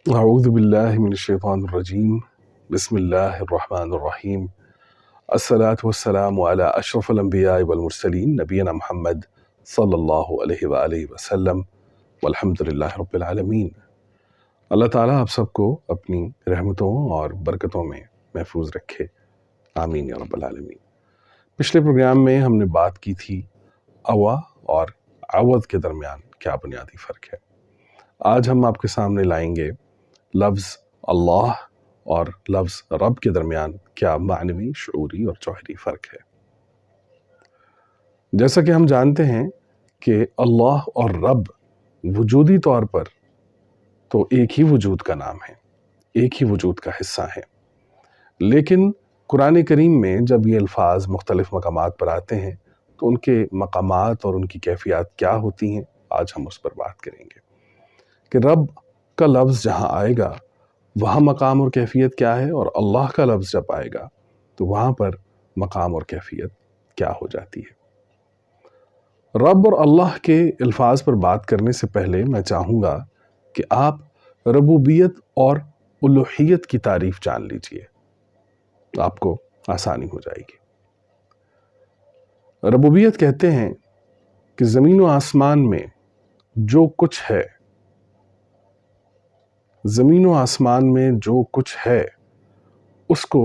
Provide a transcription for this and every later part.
اعوذ باللہ من الشیطان الرجیم بسم اللہ الرحمن الرحیم الصلاۃ والسلام علی اشرف الانبیاء والمرسلین نبینا محمد صلی اللہ علیہ وآلہ وسلم والحمد للہ رب العالمین۔ اللہ تعالیٰ آپ سب کو اپنی رحمتوں اور برکتوں میں محفوظ رکھے، آمین یا رب العالمین۔ پچھلے پروگرام میں ہم نے بات کی تھی اوا اور عوض کے درمیان کیا بنیادی فرق ہے۔ آج ہم آپ کے سامنے لائیں گے لفظ اللہ اور لفظ رب کے درمیان کیا معنوی، شعوری اور جوہری فرق ہے۔ جیسا کہ ہم جانتے ہیں کہ اللہ اور رب وجودی طور پر تو ایک ہی وجود کا نام ہے، ایک ہی وجود کا حصہ ہے، لیکن قرآن کریم میں جب یہ الفاظ مختلف مقامات پر آتے ہیں تو ان کے مقامات اور ان کی کیفیات کیا ہوتی ہیں، آج ہم اس پر بات کریں گے کہ رب کا لفظ جہاں آئے گا وہاں مقام اور کیفیت کیا ہے، اور اللہ کا لفظ جب آئے گا تو وہاں پر مقام اور کیفیت کیا ہو جاتی ہے۔ رب اور اللہ کے الفاظ پر بات کرنے سے پہلے میں چاہوں گا کہ آپ ربوبیت اور الوہیت کی تعریف جان لیجئے، آپ کو آسانی ہو جائے گی۔ ربوبیت کہتے ہیں کہ زمین و آسمان میں جو کچھ ہے، زمین و آسمان میں جو کچھ ہے اس کو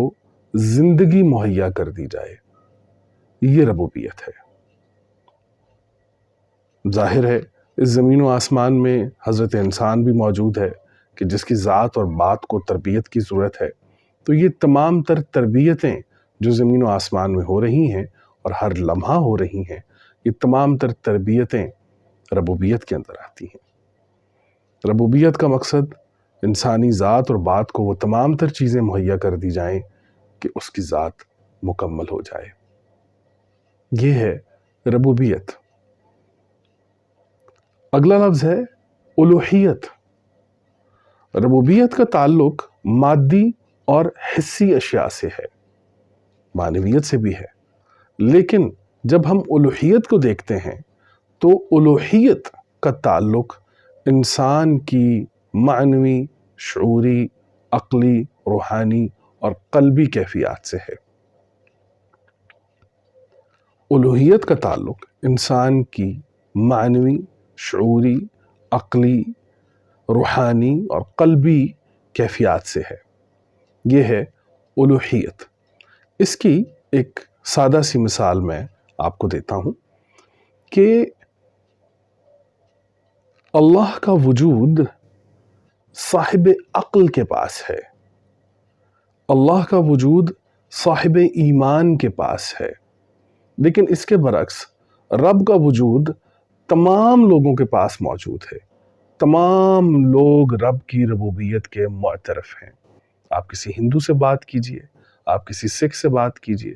زندگی مہیا کر دی جائے، یہ ربوبیت ہے۔ ظاہر ہے اس زمین و آسمان میں حضرت انسان بھی موجود ہے کہ جس کی ذات اور بات کو تربیت کی ضرورت ہے، تو یہ تمام تر تربیتیں جو زمین و آسمان میں ہو رہی ہیں اور ہر لمحہ ہو رہی ہیں، یہ تمام تر تربیتیں ربوبیت کے اندر آتی ہیں۔ ربوبیت کا مقصد انسانی ذات اور بات کو وہ تمام تر چیزیں مہیا کر دی جائیں کہ اس کی ذات مکمل ہو جائے، یہ ہے ربوبیت۔ اگلا لفظ ہے الوہیت۔ ربوبیت کا تعلق مادی اور حسی اشیاء سے ہے، معنویت سے بھی ہے، لیکن جب ہم الوہیت کو دیکھتے ہیں تو الوہیت کا تعلق انسان کی معنوی، شعوری، عقلی، روحانی اور قلبی کیفیات سے ہے۔ الوہیت کا تعلق انسان کی معنوی، شعوری، عقلی، روحانی اور قلبی کیفیات سے ہے، یہ ہے الوہیت۔ اس کی ایک سادہ سی مثال میں آپ کو دیتا ہوں کہ اللہ کا وجود صاحب عقل کے پاس ہے، اللہ کا وجود صاحب ایمان کے پاس ہے، لیکن اس کے برعکس رب کا وجود تمام لوگوں کے پاس موجود ہے۔ تمام لوگ رب کی ربوبیت کے معترف ہیں۔ آپ کسی ہندو سے بات کیجئے، آپ کسی سکھ سے بات کیجئے،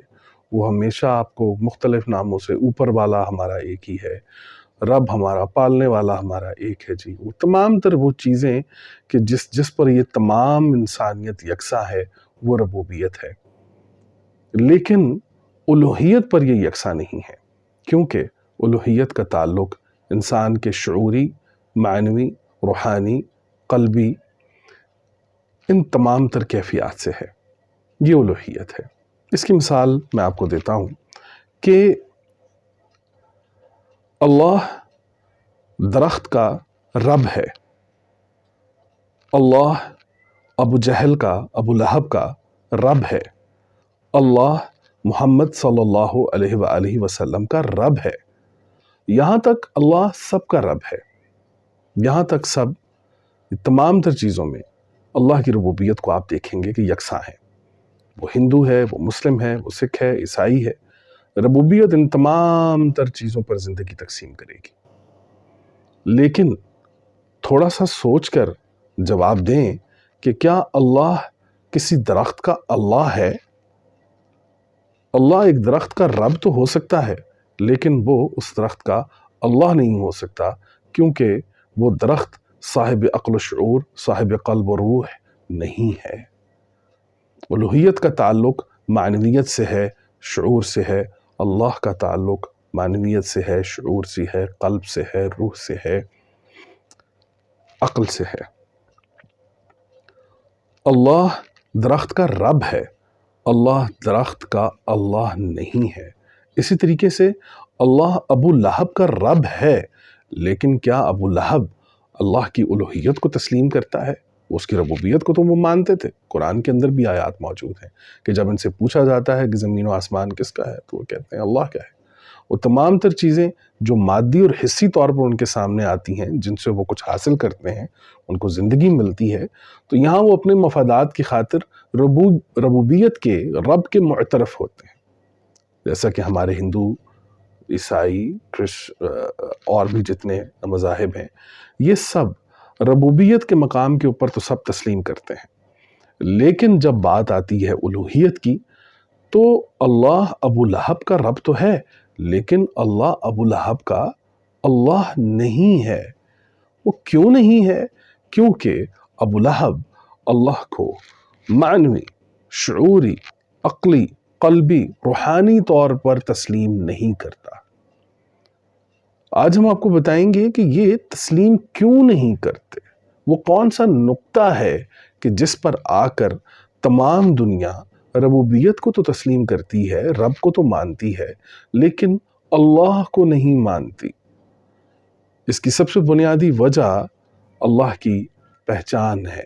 وہ ہمیشہ آپ کو مختلف ناموں سے اوپر والا ہمارا ایک ہی ہے، رب ہمارا، پالنے والا ہمارا ایک ہے جی۔ وہ تمام تر وہ چیزیں کہ جس پر یہ تمام انسانیت یکساں ہے وہ ربوبیت ہے، لیکن الوہیت پر یہ یکساں نہیں ہے، کیونکہ الوہیت کا تعلق انسان کے شعوری، معنوی، روحانی، قلبی، ان تمام تر کیفیات سے ہے، یہ الوہیت ہے۔ اس کی مثال میں آپ کو دیتا ہوں کہ اللہ درخت کا رب ہے، اللہ ابو جہل کا، ابو لہب کا رب ہے، اللہ محمد صلی اللہ علیہ وآلہ وسلم کا رب ہے۔ یہاں تک اللہ سب کا رب ہے، یہاں تک سب تمام تر چیزوں میں اللہ کی ربوبیت کو آپ دیکھیں گے کہ یکساں ہے۔ وہ ہندو ہے، وہ مسلم ہے، وہ سکھ ہے، عیسائی ہے، ربوبیت ان تمام تر چیزوں پر زندگی تقسیم کرے گی۔ لیکن تھوڑا سا سوچ کر جواب دیں کہ کیا اللہ کسی درخت کا اللہ ہے؟ اللہ ایک درخت کا رب تو ہو سکتا ہے، لیکن وہ اس درخت کا اللہ نہیں ہو سکتا، کیونکہ وہ درخت صاحب عقل و شعور، صاحب قلب و روح نہیں ہے۔ الوہیت کا تعلق معنویت سے ہے، شعور سے ہے، اللہ کا تعلق معنویت سے ہے، شعور سے ہے، قلب سے ہے، روح سے ہے، عقل سے ہے۔ اللہ درخت کا رب ہے، اللہ درخت کا اللہ نہیں ہے۔ اسی طریقے سے اللہ ابو لہب کا رب ہے، لیکن کیا ابو لہب اللہ کی الوہیت کو تسلیم کرتا ہے؟ اس کی ربوبیت کو تو وہ مانتے تھے۔ قرآن کے اندر بھی آیات موجود ہیں کہ جب ان سے پوچھا جاتا ہے کہ زمین و آسمان کس کا ہے تو وہ کہتے ہیں اللہ کا ہے۔ وہ تمام تر چیزیں جو مادی اور حصی طور پر ان کے سامنے آتی ہیں، جن سے وہ کچھ حاصل کرتے ہیں، ان کو زندگی ملتی ہے، تو یہاں وہ اپنے مفادات کی خاطر ربوبیت کے رب کے معترف ہوتے ہیں۔ جیسا کہ ہمارے ہندو، عیسائی، اور بھی جتنے مذاہب ہیں، یہ سب ربوبیت کے مقام کے اوپر تو سب تسلیم کرتے ہیں، لیکن جب بات آتی ہے الوہیت کی تو اللہ ابو لہب کا رب تو ہے، لیکن اللہ ابو لہب کا اللہ نہیں ہے۔ وہ کیوں نہیں ہے؟ کیونکہ ابو لہب اللہ کو معنوی، شعوری، عقلی، قلبی، روحانی طور پر تسلیم نہیں کرتا۔ آج ہم آپ کو بتائیں گے کہ یہ تسلیم کیوں نہیں کرتے، وہ کون سا نقطہ ہے کہ جس پر آ کر تمام دنیا ربوبیت کو تو تسلیم کرتی ہے، رب کو تو مانتی ہے، لیکن اللہ کو نہیں مانتی۔ اس کی سب سے بنیادی وجہ اللہ کی پہچان ہے۔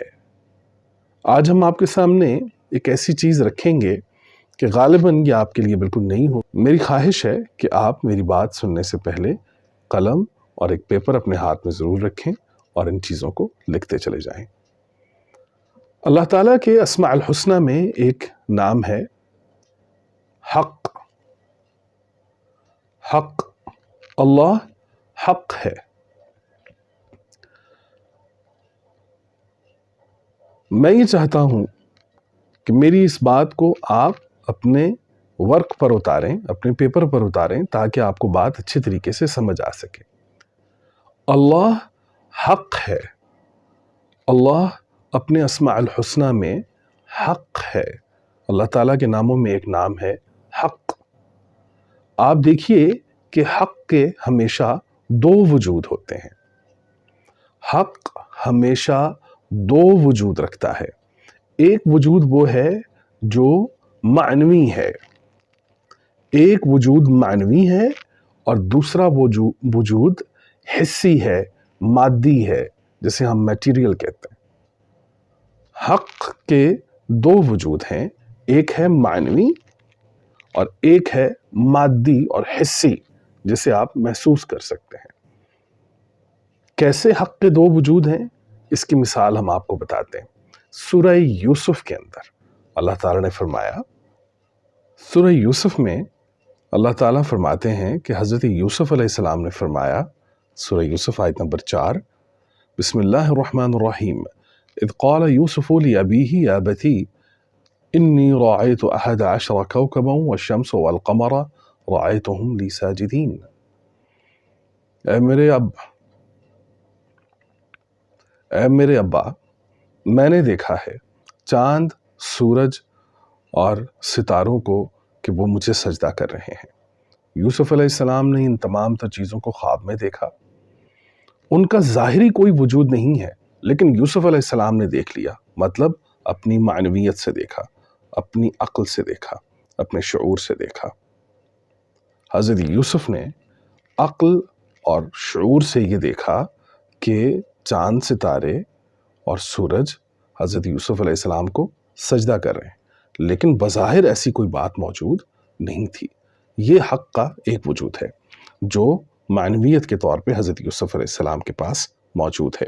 آج ہم آپ کے سامنے ایک ایسی چیز رکھیں گے کہ غالباً یہ آپ کے لیے بالکل نہیں ہو۔ میری خواہش ہے کہ آپ میری بات سننے سے پہلے قلم اور ایک پیپر اپنے ہاتھ میں ضرور رکھیں اور ان چیزوں کو لکھتے چلے جائیں۔ اللہ تعالیٰ کے اسماء الحسنہ میں ایک نام ہے حق۔ حق، اللہ حق ہے۔ میں یہ چاہتا ہوں کہ میری اس بات کو آپ اپنے ورق پر اتاریں، اپنے پیپر پر اتاریں، تاکہ آپ کو بات اچھی طریقے سے سمجھ آ سکے۔ اللہ حق ہے۔ اللہ اپنے اسماء الحسنہ میں حق ہے۔ اللہ تعالیٰ کے ناموں میں ایک نام ہے حق۔ آپ دیکھیے کہ حق کے ہمیشہ دو وجود ہوتے ہیں۔ حق ہمیشہ دو وجود رکھتا ہے۔ ایک وجود وہ ہے جو معنوی ہے، ایک وجود معنوی ہے، اور دوسرا وجود حصی ہے، مادی ہے، جسے ہم میٹیریل کہتے ہیں۔ حق کے دو وجود ہیں، ایک ہے معنوی اور ایک ہے مادی اور حصی، جسے آپ محسوس کر سکتے ہیں۔ کیسے حق کے دو وجود ہیں، اس کی مثال ہم آپ کو بتاتے ہیں۔ سورہ یوسف کے اندر اللہ تعالیٰ نے فرمایا، سورہ یوسف میں اللہ تعالیٰ فرماتے ہیں کہ حضرت یوسف علیہ السلام نے فرمایا، سورہ یوسف آیت نمبر 4، بسم اللہ الرحمن الرحیم، اذ قال یوسف لأبیہ یا ابتی انی رأیت احد عشر کوکبا والشمس والقمر رأیتهم لی ساجدین۔ اے میرے ابا، میں نے دیکھا ہے چاند، سورج اور ستاروں کو کہ وہ مجھے سجدہ کر رہے ہیں۔ یوسف علیہ السلام نے ان تمام تر چیزوں کو خواب میں دیکھا۔ ان کا ظاہری کوئی وجود نہیں ہے، لیکن یوسف علیہ السلام نے دیکھ لیا، مطلب اپنی معنویت سے دیکھا، اپنی عقل سے دیکھا، اپنے شعور سے دیکھا۔ حضرت یوسف نے عقل اور شعور سے یہ دیکھا کہ چاند، ستارے اور سورج حضرت یوسف علیہ السلام کو سجدہ کر رہے ہیں، لیکن بظاہر ایسی کوئی بات موجود نہیں تھی۔ یہ حق کا ایک وجود ہے جو معنویت کے طور پہ حضرت یوسف علیہ السلام کے پاس موجود ہے،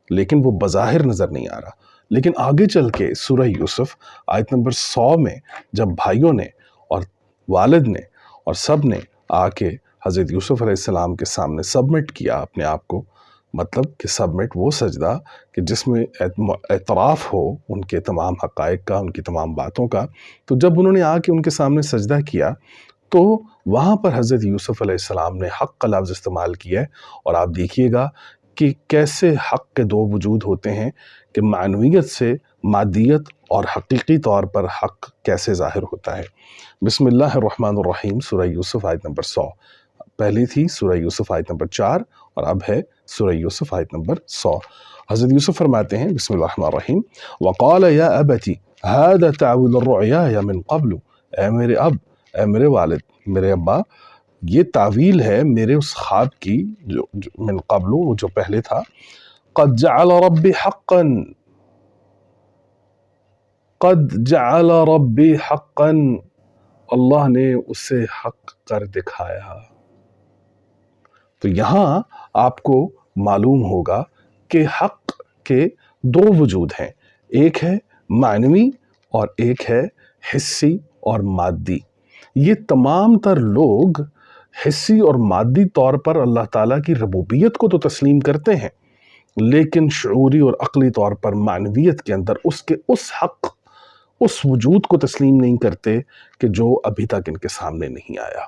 لیکن وہ بظاہر نظر نہیں آ رہا۔ لیکن آگے چل کے سورہ یوسف آیت نمبر 100 میں جب بھائیوں نے اور والد نے اور سب نے آ کے حضرت یوسف علیہ السلام کے سامنے سبمٹ کیا اپنے آپ کو، مطلب کہ سبمٹ وہ سجدہ کہ جس میں اعتراف ہو ان کے تمام حقائق کا، ان کی تمام باتوں کا، تو جب انہوں نے آ کے ان کے سامنے سجدہ کیا تو وہاں پر حضرت یوسف علیہ السلام نے حق کا لفظ استعمال کیا ہے۔ اور آپ دیکھیے گا کہ کیسے حق کے دو وجود ہوتے ہیں، کہ معنویت سے مادیت اور حقیقی طور پر حق کیسے ظاہر ہوتا ہے۔ بسم اللہ الرحمن الرحیم، سورہ یوسف آیت نمبر 100۔ پہلی تھی سورہ یوسف آیت نمبر 4 اور اب ہے سورہ یوسف آیت نمبر 100۔ حضرت یوسف فرماتے ہیں بسم اللہ الرحمن الرحیم وقال یا ابتی هذا تعویل الرؤیا من قبل، اے میرے اب، اے میرے والد، میرے ابا، یہ تعویل ہے میرے اس خواب کی جو من قبل، وہ جو پہلے تھا، قد جعل ربی حقا، قد جعل ربی حقا، اللہ نے اسے حق کر دکھایا۔ تو یہاں آپ کو معلوم ہوگا کہ حق کے دو وجود ہیں، ایک ہے معنوی اور ایک ہے حسی اور مادی۔ یہ تمام تر لوگ حسی اور مادی طور پر اللہ تعالیٰ کی ربوبیت کو تو تسلیم کرتے ہیں، لیکن شعوری اور عقلی طور پر معنویت کے اندر اس کے اس حق، اس وجود کو تسلیم نہیں کرتے کہ جو ابھی تک ان کے سامنے نہیں آیا،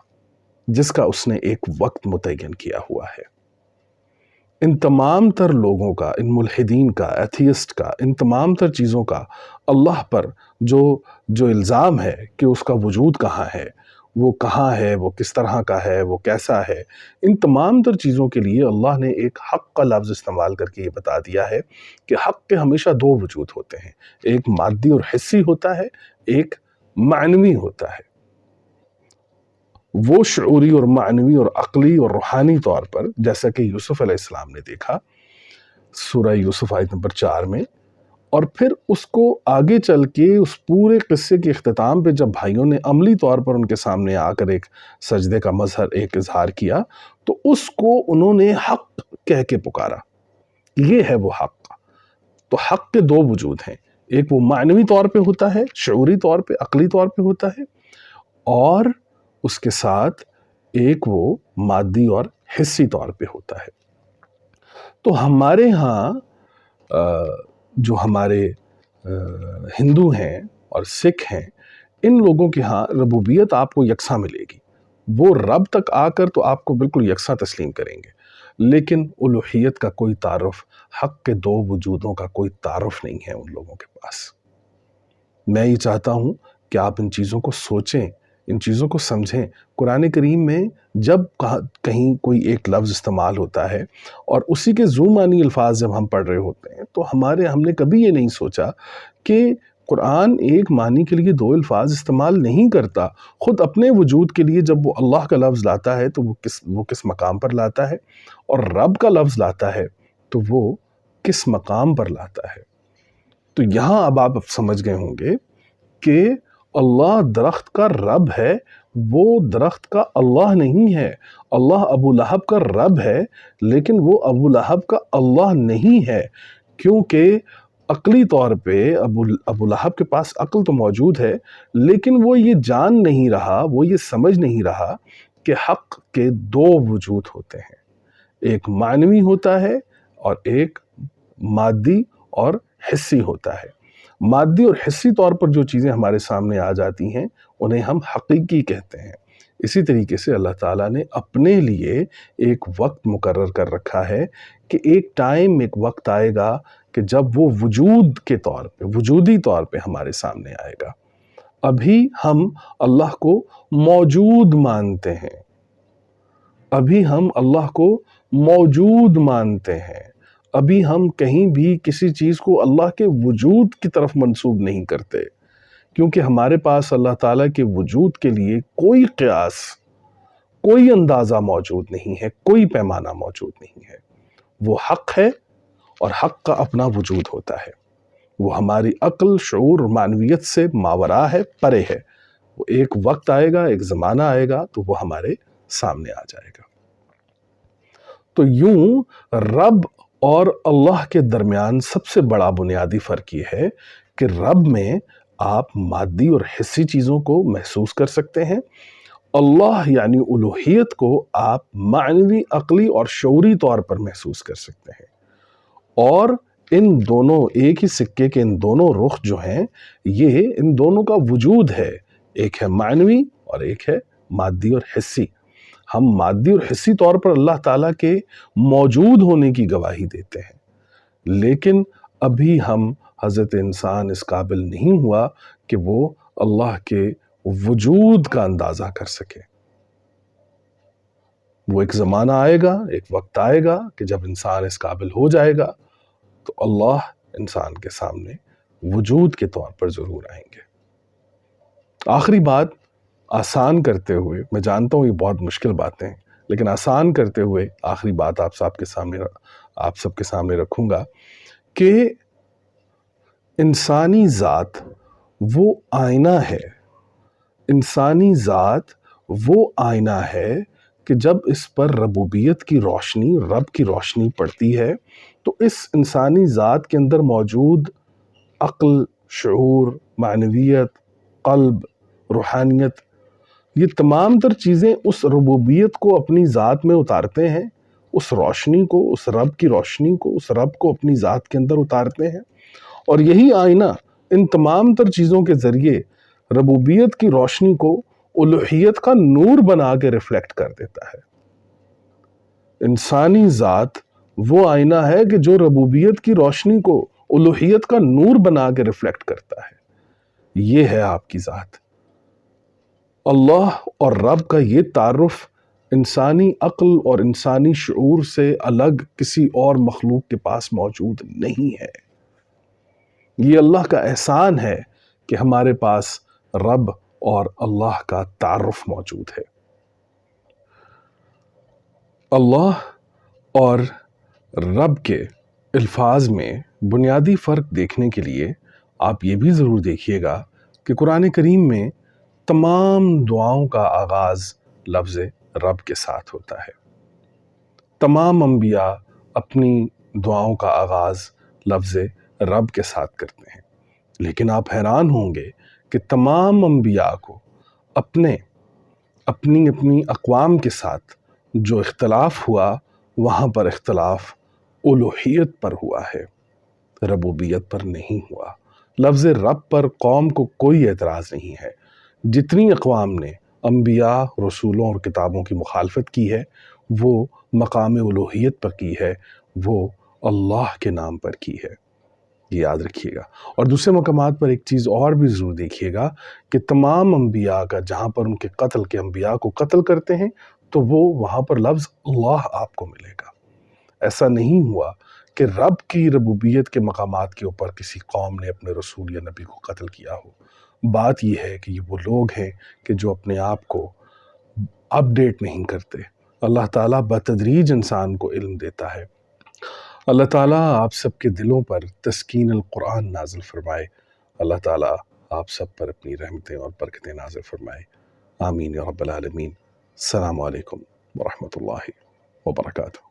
جس کا اس نے ایک وقت متعین کیا ہوا ہے۔ ان تمام تر لوگوں کا، ان ملحدین کا، ایتھیسٹ کا، ان تمام تر چیزوں کا اللہ پر جو الزام ہے کہ اس کا وجود کہاں ہے، وہ کس طرح کا ہے، وہ کیسا ہے، ان تمام تر چیزوں کے لیے اللہ نے ایک حق کا لفظ استعمال کر کے یہ بتا دیا ہے کہ حق کے ہمیشہ دو وجود ہوتے ہیں، ایک مادی اور حسی ہوتا ہے، ایک معنوی ہوتا ہے۔ وہ شعوری اور معنوی اور عقلی اور روحانی طور پر، جیسا کہ یوسف علیہ السلام نے دیکھا سورہ یوسف آیت نمبر 4 میں، اور پھر اس کو آگے چل کے اس پورے قصے کے اختتام پہ جب بھائیوں نے عملی طور پر ان کے سامنے آ کر ایک سجدے کا مظہر، ایک اظہار کیا، تو اس کو انہوں نے حق کہہ کے پکارا، یہ ہے وہ حق۔ تو حق کے دو وجود ہیں، ایک وہ معنوی طور پہ ہوتا ہے، شعوری طور پہ، عقلی طور پہ ہوتا ہے، اور اس کے ساتھ ایک وہ مادی اور حسی طور پہ ہوتا ہے۔ تو ہمارے ہاں جو ہمارے ہندو ہیں اور سکھ ہیں، ان لوگوں کے ہاں ربوبیت آپ کو یکساں ملے گی، وہ رب تک آ کر تو آپ کو بالکل یکساں تسلیم کریں گے، لیکن الوہیت کا کوئی تعارف، حق کے دو وجودوں کا کوئی تعارف نہیں ہے ان لوگوں کے پاس۔ میں یہ چاہتا ہوں کہ آپ ان چیزوں کو سوچیں، ان چیزوں کو سمجھیں۔ قرآن کریم میں جب کہیں کوئی ایک لفظ استعمال ہوتا ہے اور اسی کے ذو معنی الفاظ جب ہم پڑھ رہے ہوتے ہیں، تو ہم نے کبھی یہ نہیں سوچا کہ قرآن ایک معنی کے لیے دو الفاظ استعمال نہیں کرتا۔ خود اپنے وجود کے لیے جب وہ اللہ کا لفظ لاتا ہے تو وہ کس مقام پر لاتا ہے، اور رب کا لفظ لاتا ہے تو وہ کس مقام پر لاتا ہے۔ تو یہاں اب آپ سمجھ گئے ہوں گے کہ اللہ درخت کا رب ہے، وہ درخت کا اللہ نہیں ہے۔ اللہ ابو لہب کا رب ہے، لیکن وہ ابو لہب کا اللہ نہیں ہے، کیونکہ عقلی طور پہ ابو لہب کے پاس عقل تو موجود ہے، لیکن وہ یہ جان نہیں رہا، وہ یہ سمجھ نہیں رہا کہ حق کے دو وجود ہوتے ہیں، ایک معنوی ہوتا ہے اور ایک مادی اور حسی ہوتا ہے۔ مادی اور حسی طور پر جو چیزیں ہمارے سامنے آ جاتی ہیں انہیں ہم حقیقی کہتے ہیں۔ اسی طریقے سے اللہ تعالیٰ نے اپنے لیے ایک وقت مقرر کر رکھا ہے کہ ایک ٹائم، ایک وقت آئے گا کہ جب وہ وجود کے طور پہ، وجودی طور پہ ہمارے سامنے آئے گا۔ ابھی ہم اللہ کو موجود مانتے ہیں، ابھی ہم اللہ کو موجود مانتے ہیں، ابھی ہم کہیں بھی کسی چیز کو اللہ کے وجود کی طرف منسوب نہیں کرتے، کیونکہ ہمارے پاس اللہ تعالیٰ کے وجود کے لیے کوئی قیاس، کوئی اندازہ موجود نہیں ہے، کوئی پیمانہ موجود نہیں ہے۔ وہ حق ہے اور حق کا اپنا وجود ہوتا ہے، وہ ہماری عقل، شعور اور معنویت سے ماورا ہے، پرے ہے۔ وہ ایک وقت آئے گا، ایک زمانہ آئے گا تو وہ ہمارے سامنے آ جائے گا۔ تو یوں رب اور اللہ کے درمیان سب سے بڑا بنیادی فرق یہ ہے کہ رب میں آپ مادی اور حسی چیزوں کو محسوس کر سکتے ہیں، اللہ یعنی الوہیت کو آپ معنوی، عقلی اور شعوری طور پر محسوس کر سکتے ہیں۔ اور ان دونوں ایک ہی سکے کے ان دونوں رخ جو ہیں، یہ ان دونوں کا وجود ہے، ایک ہے معنوی اور ایک ہے مادی اور حسی۔ ہم مادی اور حسی طور پر اللہ تعالیٰ کے موجود ہونے کی گواہی دیتے ہیں، لیکن ابھی ہم حضرت انسان اس قابل نہیں ہوا کہ وہ اللہ کے وجود کا اندازہ کر سکے۔ وہ ایک زمانہ آئے گا، ایک وقت آئے گا کہ جب انسان اس قابل ہو جائے گا، تو اللہ انسان کے سامنے وجود کے طور پر ضرور آئیں گے۔ آخری بات آسان کرتے ہوئے، میں جانتا ہوں یہ بہت مشکل باتیں ہیں، لیکن آسان کرتے ہوئے آخری بات آپ سب کے سامنے رکھوں گا کہ انسانی ذات وہ آئینہ ہے، انسانی ذات وہ آئینہ ہے کہ جب اس پر ربوبیت کی روشنی، رب کی روشنی پڑتی ہے تو اس انسانی ذات کے اندر موجود عقل، شعور، معنویت، قلب، روحانیت، یہ تمام تر چیزیں اس ربوبیت کو اپنی ذات میں اتارتے ہیں، اس روشنی کو، اس رب کی روشنی کو، اس رب کو اپنی ذات کے اندر اتارتے ہیں، اور یہی آئینہ ان تمام تر چیزوں کے ذریعے ربوبیت کی روشنی کو الوہیت کا نور بنا کے ریفلیکٹ کر دیتا ہے۔ انسانی ذات وہ آئینہ ہے کہ جو ربوبیت کی روشنی کو الوہیت کا نور بنا کے ریفلیکٹ کرتا ہے۔ یہ ہے آپ کی ذات۔ اللہ اور رب کا یہ تعارف انسانی عقل اور انسانی شعور سے الگ کسی اور مخلوق کے پاس موجود نہیں ہے۔ یہ اللہ کا احسان ہے کہ ہمارے پاس رب اور اللہ کا تعارف موجود ہے۔ اللہ اور رب کے الفاظ میں بنیادی فرق دیکھنے کے لیے آپ یہ بھی ضرور دیکھیے گا کہ قرآن کریم میں تمام دعاؤں کا آغاز لفظ رب کے ساتھ ہوتا ہے۔ تمام انبیاء اپنی دعاؤں کا آغاز لفظ رب کے ساتھ کرتے ہیں، لیکن آپ حیران ہوں گے کہ تمام انبیاء کو اپنی اقوام کے ساتھ جو اختلاف ہوا، وہاں پر اختلاف الوہیت پر ہوا ہے، ربوبیت پر نہیں ہوا۔ لفظ رب پر قوم کو کوئی اعتراض نہیں ہے۔ جتنی اقوام نے انبیاء، رسولوں اور کتابوں کی مخالفت کی ہے، وہ مقام الوہیت پر کی ہے، وہ اللہ کے نام پر کی ہے، یہ یاد رکھیے گا۔ اور دوسرے مقامات پر ایک چیز اور بھی ضرور دیکھیے گا کہ تمام انبیاء کا جہاں پر ان کے قتل کے انبیاء کو قتل کرتے ہیں تو وہ وہاں پر لفظ اللہ آپ کو ملے گا۔ ایسا نہیں ہوا کہ رب کی ربوبیت کے مقامات کے اوپر کسی قوم نے اپنے رسول یا نبی کو قتل کیا ہو۔ بات یہ ہے کہ یہ وہ لوگ ہیں کہ جو اپنے آپ کو اپڈیٹ نہیں کرتے۔ اللہ تعالیٰ بتدریج انسان کو علم دیتا ہے۔ اللہ تعالیٰ آپ سب کے دلوں پر تسکین القرآن نازل فرمائے۔ اللہ تعالیٰ آپ سب پر اپنی رحمتیں اور برکتیں نازل فرمائے۔ آمین یا رب العالمین۔ السلام علیکم ورحمۃ اللہ وبرکاتہ۔